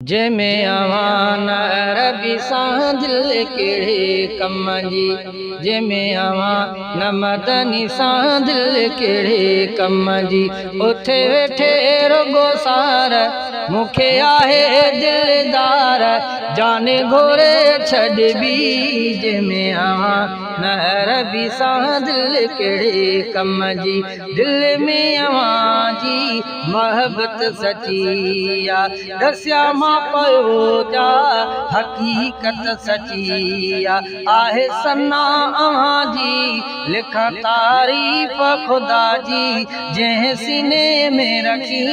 जंहिंमें आवां न अरबी सां दिल कहिड़े कम जी, जंहिंमें आवां न मदनी सां दिल कहिड़े कम जी। उथे वेठे रुगो सार मूंखे आहे दिलदार, जाने घोरे छॾबी जंहिंमें आवां न अरबी सां दिल कहिड़े कम जी। दिल में आवां जी मोहब्बत सची आ, दसिया मां पयो जा हकीकत सची आ। आहे सना अवां जी लिखां तारीफ़ ख़ुदा जी, जंहिं सीने में रखी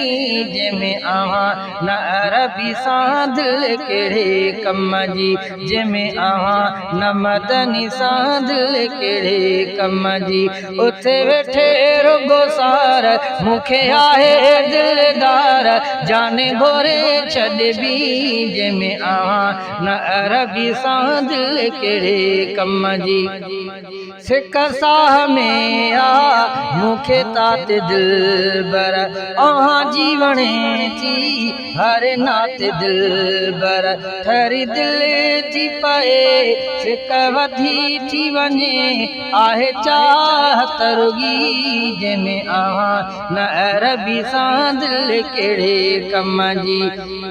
जंहिंमें आवां न अरबी सां दिल कहिड़े कम जी, जंहिंमें आवां न मदनी सां दिल कहिड़े कम जी। उथे वेठे रुगो सार मूंखे आहे दिलदार, जाने घोरे छॾबी जंहिंमें आवां न अरबी सां दिल कहिड़े कम जी। सिक साह में आ मूंखे तात दिलबर, अवां जी वणे थी हर नात दिलबर। ठरी दिल थी पए सिक वधी थी वञे, आहे चाहत रुगी जंहिंमें आवां न अरबी सां दिल कहिड़े कम जी।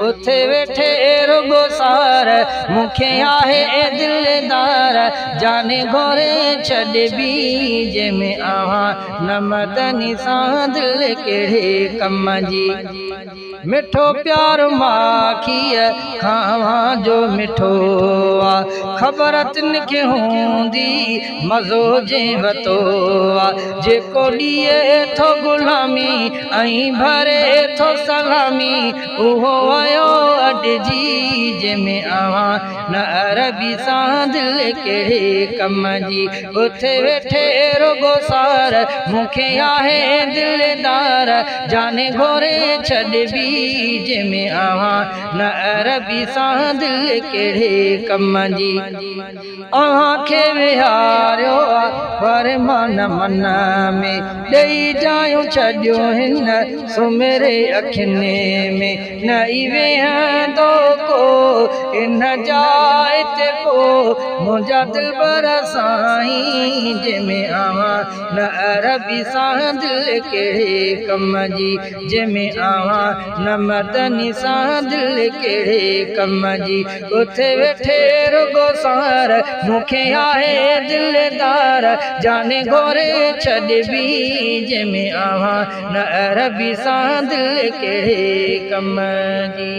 उथे वेठे रुगो सार मूंखे आहे दिलदार, जाने घोरे छॾबी जंहिंमें आवां न मदनी सां दिल कहिड़े कम जी। मिठो प्यार माखीअ खावां जो मिठो आ, ख़बर तिन खे हूंदी मज़ो जंहिं वतो आ। जेको ॾिए थो गुलामी ऐं भरे थो सलामी, उहो वयो अॾिजी जंहिंमें आवां न अरबी सां दिल कहिड़े कम जी। उथे वेठे रुगो सार मूंखे आहे दिलदार, जाने घोरे छॾबी जंहिंमें आवां न अरबी सां दिल कहिड़े कम जी। अव्हां खे विहारियो आ पर मन मन में, ॾेई जायूं छॾियो हिन सुमिरे अखियुनि में। न ई वेहंदो को इन जाइ ते को मुंहिंजा दिलबर साईं, जंहिंमें आवां न अरबी सां दिल कहिड़े कम जी, जंहिंमें आवां न मदनी सां दिल कहिड़े कम जी। उथे वेठे रुगो सार मूंखे आहे दिलदार, जाने घोरे छॾबी जंहिंमें आवां न अरबी सां दिल कहिड़े कम जी।